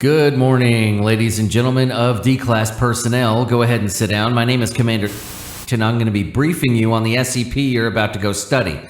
Good morning, ladies and gentlemen of D-Class personnel. Go ahead and sit down. My name is Commander and I'm going to be briefing you on the SCP you're about to go study.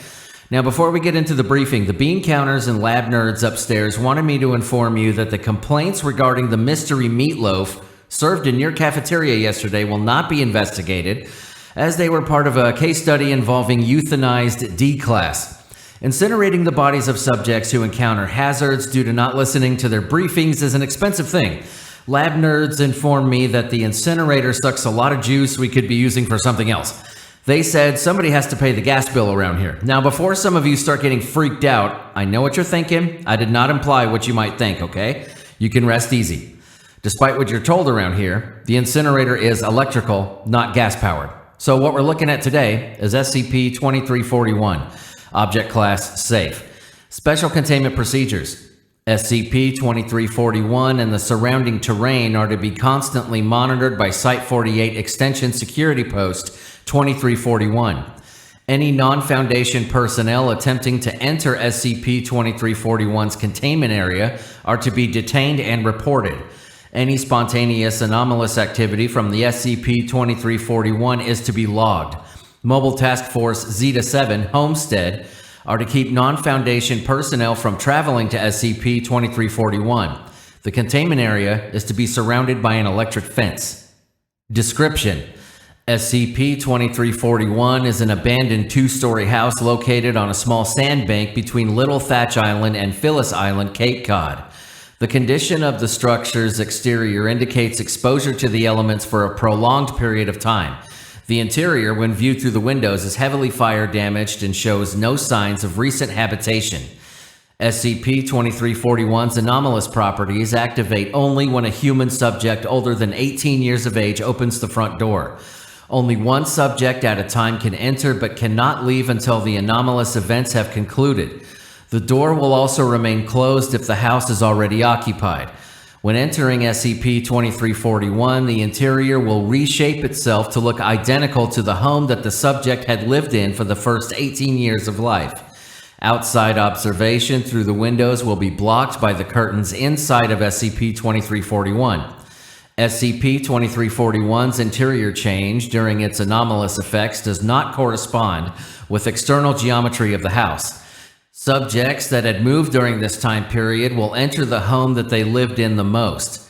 Now, before we get into the briefing, the bean counters and lab nerds upstairs wanted me to inform you that the complaints regarding the mystery meatloaf served in your cafeteria yesterday will not be investigated, as they were part of a case study involving euthanized D-Class. Incinerating the bodies of subjects who encounter hazards due to not listening to their briefings is an expensive thing. Lab nerds informed me that the incinerator sucks a lot of juice we could be using for something else. They said somebody has to pay the gas bill around here. Now, before some of you start getting freaked out, I know what you're thinking. I did not imply what you might think, okay? You can rest easy. Despite what you're told around here, the incinerator is electrical, not gas-powered. So what we're looking at today is SCP-2341. Object Class Safe. Special Containment Procedures. SCP-2341 and the surrounding terrain are to be constantly monitored by Site-48 Extension Security Post 2341. Any non-Foundation personnel attempting to enter SCP-2341's containment area are to be detained and reported. Any spontaneous anomalous activity from the SCP-2341 is to be logged. Mobile Task Force Zeta-7 Homestead are to keep non-Foundation personnel from traveling to SCP-2341. The containment area is to be surrounded by an electric fence. Description: SCP-2341 is an abandoned two-story house located on a small sandbank between Little Thatch Island and Phyllis Island, Cape Cod. The condition of the structure's exterior indicates exposure to the elements for a prolonged period of time. The interior, when viewed through the windows, is heavily fire damaged and shows no signs of recent habitation. SCP-2341's anomalous properties activate only when a human subject older than 18 years of age opens the front door. Only one subject at a time can enter but cannot leave until the anomalous events have concluded. The door will also remain closed if the house is already occupied. When entering SCP-2341, the interior will reshape itself to look identical to the home that the subject had lived in for the first 18 years of life. Outside observation through the windows will be blocked by the curtains inside of SCP-2341. SCP-2341's interior change during its anomalous effects does not correspond with external geometry of the house. Subjects that had moved during this time period will enter the home that they lived in the most.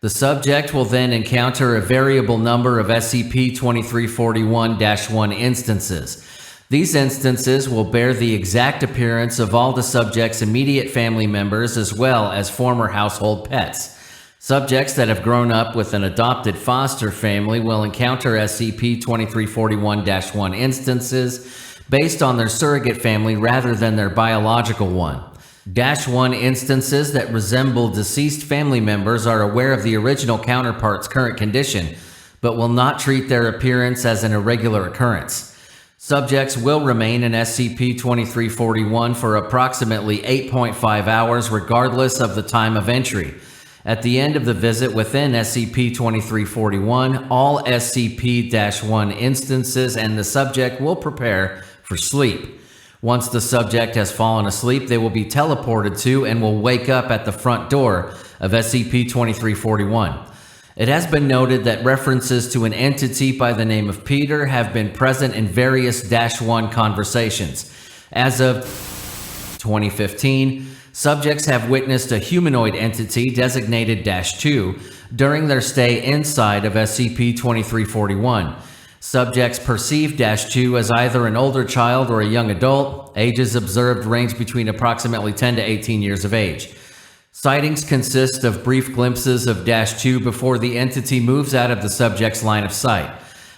The subject will then encounter a variable number of SCP-2341-1 instances. These instances will bear the exact appearance of all the subject's immediate family members as well as former household pets. Subjects that have grown up with an adopted foster family will encounter SCP-2341-1 instances based on their surrogate family rather than their biological one. -1 instances that resemble deceased family members are aware of the original counterpart's current condition, but will not treat their appearance as an irregular occurrence. Subjects will remain in SCP-2341 for approximately 8.5 hours regardless of the time of entry. At the end of the visit within SCP-2341, all SCP-1 instances and the subject will prepare for sleep. Once the subject has fallen asleep, they will be teleported to and will wake up at the front door of SCP-2341. It has been noted that references to an entity by the name of Peter have been present in various -1 conversations. As of 2015, subjects have witnessed a humanoid entity designated -2 during their stay inside of SCP-2341. Subjects perceive -2 as either an older child or a young adult. Ages observed range between approximately 10 to 18 years of age. Sightings consist of brief glimpses of -2 before the entity moves out of the subject's line of sight.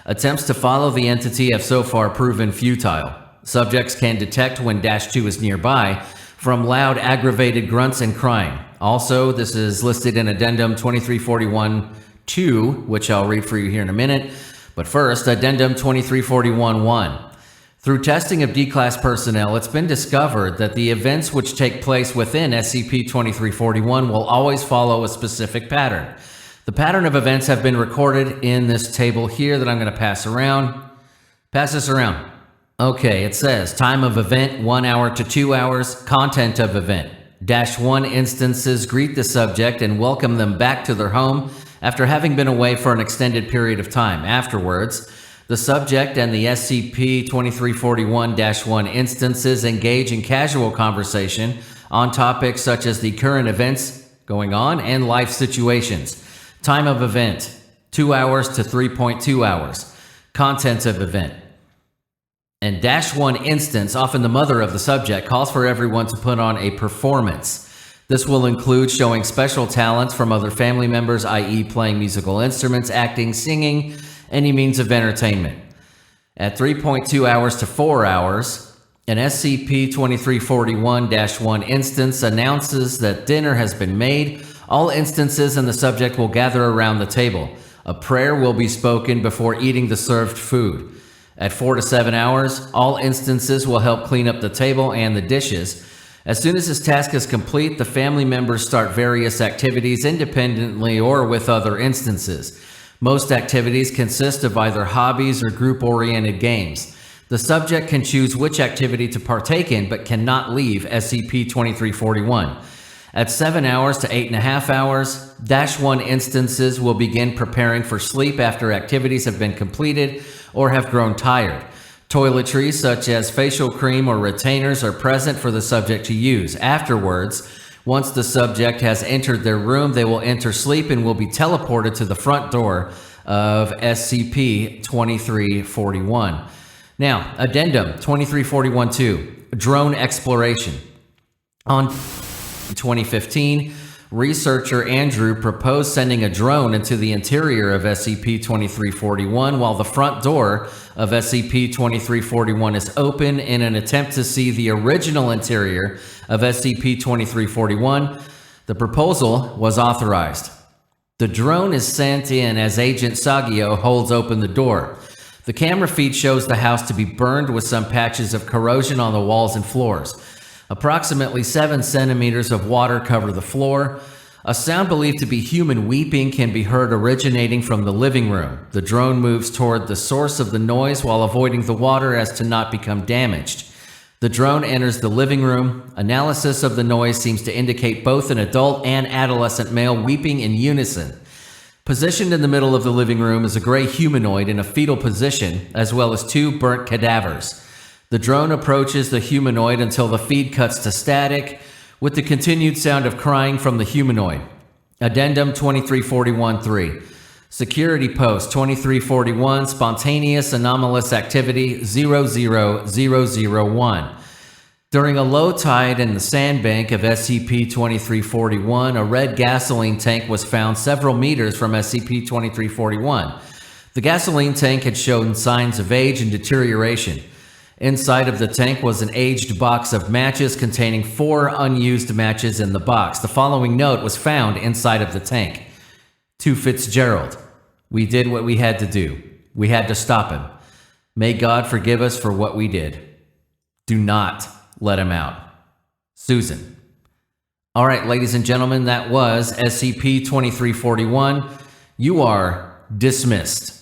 Attempts to follow the entity have so far proven futile. Subjects can detect when -2 is nearby from loud aggravated grunts and crying. Also, this is listed in Addendum 2341-2, which I'll read for you here in a minute. But first, Addendum 2341-1. Through testing of D-Class personnel, it's been discovered that the events which take place within SCP-2341 will always follow a specific pattern. The pattern of events have been recorded in this table here that I'm going to pass around. Pass this around. Okay, it says time of event 1 hour to 2 hours, content of event -1 instances greet the subject and welcome them back to their home after having been away for an extended period of time. Afterwards, the subject and the SCP-2341-1 instances engage in casual conversation on topics such as the current events going on and life situations. Time of event, 2 hours to 3.2 hours. Contents of event. And -1 instance, often the mother of the subject, calls for everyone to put on a performance. This will include showing special talents from other family members, i.e. playing musical instruments, acting, singing, any means of entertainment. At 3.2 hours to 4 hours, an SCP-2341-1 instance announces that dinner has been made. All instances and the subject will gather around the table. A prayer will be spoken before eating the served food. At 4 to 7 hours, all instances will help clean up the table and the dishes. As soon as this task is complete, the family members start various activities independently or with other instances. Most activities consist of either hobbies or group-oriented games. The subject can choose which activity to partake in but cannot leave SCP-2341. At 7 hours to 8.5 hours, -1 instances will begin preparing for sleep after activities have been completed or have grown tired. Toiletries such as facial cream or retainers are present for the subject to use. Afterwards, once the subject has entered their room, they will enter sleep and will be teleported to the front door of SCP-2341. Now, Addendum 2341-2, Drone Exploration. On 2015, researcher Andrew proposed sending a drone into the interior of SCP-2341 while the front door of SCP-2341 is open in an attempt to see the original interior of SCP-2341. The proposal was authorized. The drone is sent in as Agent Sagio holds open the door. The camera feed shows the house to be burned with some patches of corrosion on the walls and floors. Approximately 7 centimeters of water cover the floor. A sound believed to be human weeping can be heard originating from the living room. The drone moves toward the source of the noise while avoiding the water as to not become damaged. The drone enters the living room. Analysis of the noise seems to indicate both an adult and adolescent male weeping in unison. Positioned in the middle of the living room is a gray humanoid in a fetal position, as well as 2 burnt cadavers. The drone approaches the humanoid until the feed cuts to static, with the continued sound of crying from the humanoid. Addendum 2341-3. Security Post 2341, Spontaneous Anomalous Activity 00001. During a low tide in the sandbank of SCP-2341, a red gasoline tank was found several meters from SCP-2341. The gasoline tank had shown signs of age and deterioration. Inside of the tank was an aged box of matches containing 4 unused matches in the box. The following note was found inside of the tank. To Fitzgerald, we did what we had to do. We had to stop him. May God forgive us for what we did. Do not let him out. Susan. All right, ladies and gentlemen, that was SCP-2341. You are dismissed.